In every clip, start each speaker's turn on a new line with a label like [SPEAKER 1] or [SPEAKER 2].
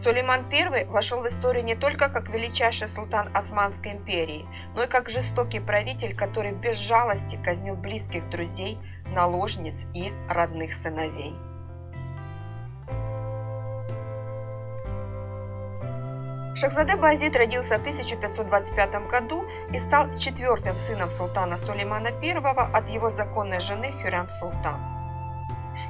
[SPEAKER 1] Сулейман I вошел в историю не только как величайший султан Османской империи, но и как жестокий правитель, который без жалости казнил близких друзей, наложниц и родных сыновей. Шахзаде Баязид родился в 1525 году и стал четвертым сыном султана Сулеймана I от его законной жены Хюррем-Султан.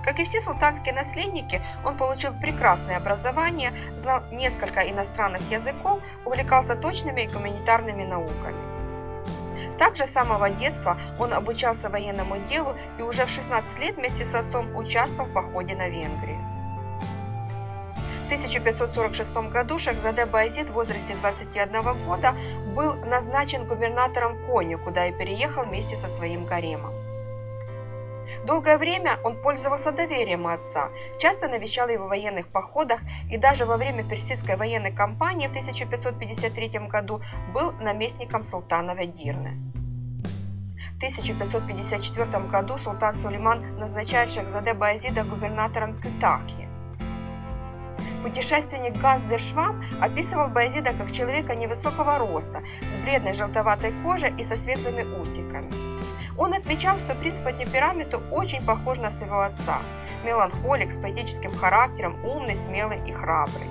[SPEAKER 1] Как и все султанские наследники, он получил прекрасное образование, знал несколько иностранных языков, увлекался точными и гуманитарными науками. Также с самого детства он обучался военному делу и уже в 16 лет вместе с отцом участвовал в походе на Венгрию. В 1546 году Шахзаде Баязид в возрасте 21 года был назначен губернатором Конью, куда и переехал вместе со своим гаремом. Долгое время он пользовался доверием отца, часто навещал его в военных походах и даже во время персидской военной кампании в 1553 году был наместником султана Эдирне. В 1554 году султан Сулейман назначает Шахзаде Баязида губернатором Кютахьи. Путешественник Ганс де Швам описывал Баязида как человека невысокого роста, с бледной желтоватой кожей и со светлыми усиками. Он отмечал, что принц по темпераменту очень похож на своего отца – меланхолик с поэтическим характером, умный, смелый и храбрый.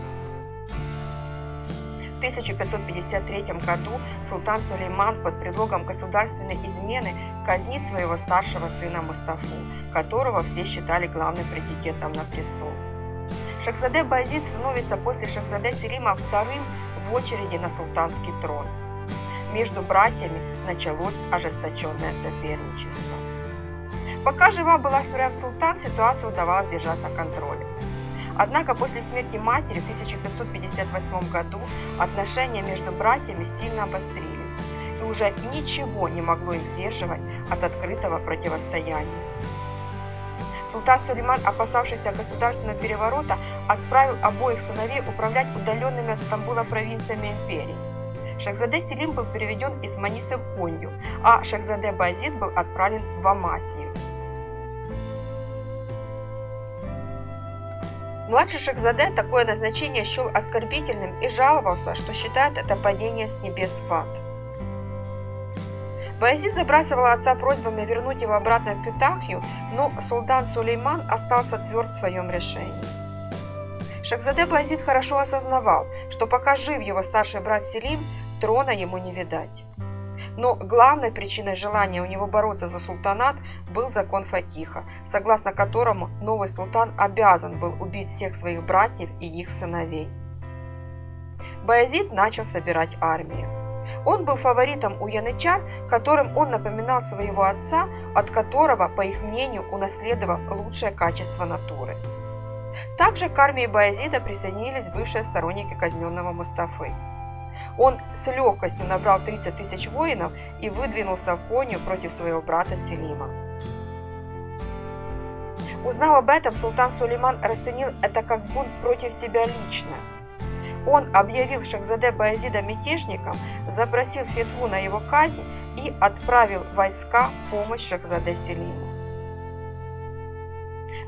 [SPEAKER 1] В 1553 году султан Сулейман под предлогом государственной измены казнит своего старшего сына Мустафу, которого все считали главным претендентом на престол. Шахзаде Баязид становится после Шахзаде Селима вторым в очереди на султанский трон. Между братьями началось ожесточенное соперничество. Пока жива была Хюррем-Султан, ситуацию удавалось держать на контроле. Однако после смерти матери в 1558 году отношения между братьями сильно обострились, и уже ничего не могло их сдерживать от открытого противостояния. Султан Сулейман, опасавшийся государственного переворота, отправил обоих сыновей управлять удаленными от Стамбула провинциями империи. Шахзаде Селим был переведен из Манисы в Конью, а Шахзаде Баязид был отправлен в Амасию. Младший Шахзаде такое назначение счел оскорбительным и жаловался, что считает это падение с небес в ад. Баязид забрасывал отца просьбами вернуть его обратно в Кютахью, но султан Сулейман остался тверд в своем решении. Шахзаде Баязид хорошо осознавал, что пока жив его старший брат Селим, трона ему не видать. Но главной причиной желания у него бороться за султанат был закон Фатиха, согласно которому новый султан обязан был убить всех своих братьев и их сыновей. Баязид начал собирать армию. Он был фаворитом у янычар, которым он напоминал своего отца, от которого, по их мнению, унаследовал лучшее качество натуры. Также к армии Баязида присоединились бывшие сторонники казненного Мустафы. Он с легкостью набрал 30 тысяч воинов и выдвинулся в Конью против своего брата Селима. Узнав об этом, султан Сулейман расценил это как бунт против себя лично. Он объявил Шахзаде Баязида мятежником, запросил фетву на его казнь и отправил войска в помощь Шахзаде Селиму.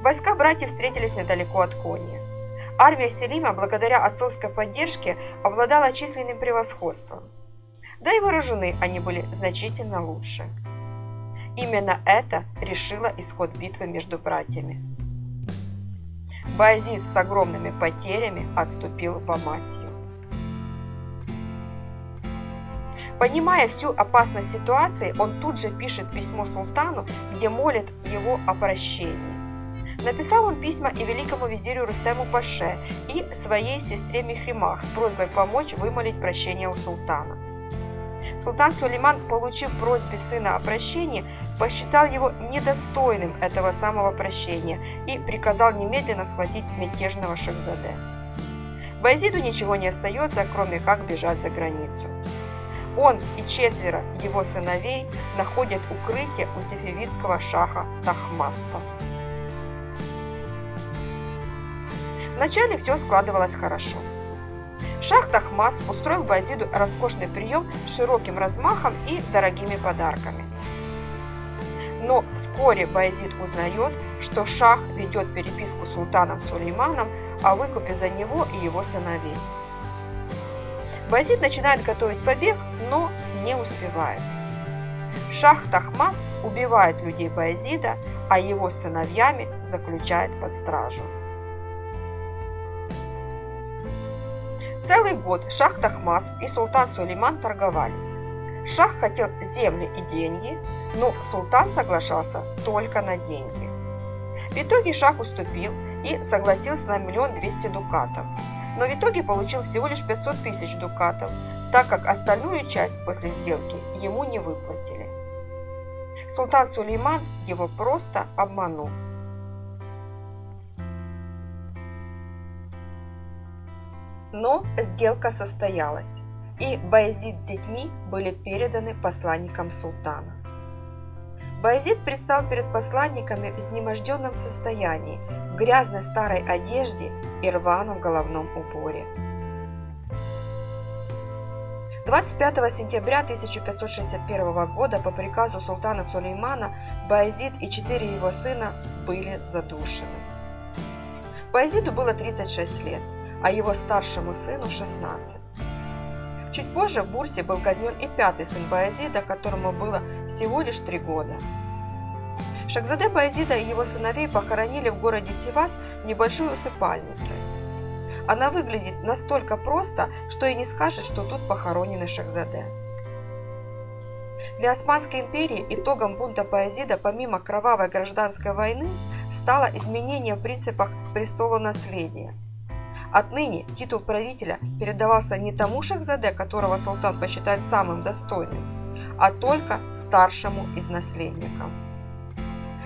[SPEAKER 1] Войска братьев встретились недалеко от Конья. Армия Селима, благодаря отцовской поддержке, обладала численным превосходством. Да и вооружены они были значительно лучше. Именно это решило исход битвы между братьями. Баязид с огромными потерями отступил в Амасию. Понимая всю опасность ситуации, он тут же пишет письмо султану, где молит его о прощении. Написал он письма и великому визирю Рустему Паше, и своей сестре Михримах с просьбой помочь вымолить прощение у султана. Султан Сулейман, получив просьбу сына о прощении, посчитал его недостойным этого самого прощения и приказал немедленно схватить мятежного Шахзаде. Баязиду ничего не остается, кроме как бежать за границу. Он и 4 его сыновей находят укрытие у сефевидского шаха Тахмаспа. Вначале все складывалось хорошо. Шах Тахмасп устроил Баязиду роскошный прием с широким размахом и дорогими подарками. Но вскоре Баязид узнает, что шах ведет переписку с султаном Сулейманом, о выкупе за него и его сыновей. Баязид начинает готовить побег, но не успевает. Шах Тахмас убивает людей Баязида, а его с сыновьями заключает под стражу. Целый год Шах Тахмас и султан Сулейман торговались. Шах хотел земли и деньги, но султан соглашался только на деньги. В итоге Шах уступил и согласился на 1 200 000 дукатов, но в итоге получил всего лишь 500 000 дукатов, так как остальную часть после сделки ему не выплатили. Султан Сулейман его просто обманул. Но сделка состоялась, и Баязид с детьми были переданы посланникам султана. Баязид предстал перед посланниками в изнеможденном состоянии, в грязной старой одежде и рваном головном уборе. 25 сентября 1561 года по приказу султана Сулеймана Баязид и 4 его сына были задушены. Баязиду было 36 лет, а его старшему сыну 16. Чуть позже в Бурсе был казнен и 5-й сын Баязида, которому было всего лишь 3 года. Шахзаде Баязида и его сыновей похоронили в городе Сивас в небольшой усыпальнице. Она выглядит настолько просто, что и не скажешь, что тут похоронены Шахзаде. Для Османской империи итогом бунта Баязида, помимо кровавой гражданской войны, стало изменение в принципах престолонаследия. Отныне титул правителя передавался не тому Шахзаде, которого султан посчитает самым достойным, а только старшему из наследников.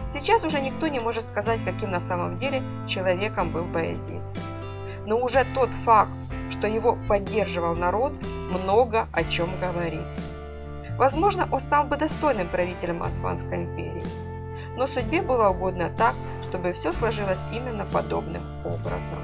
[SPEAKER 1] Сейчас уже никто не может сказать, каким на самом деле человеком был Баязид. Но уже тот факт, что его поддерживал народ, много о чем говорит. Возможно, он стал бы достойным правителем Османской империи, но судьбе было угодно так, чтобы все сложилось именно подобным образом.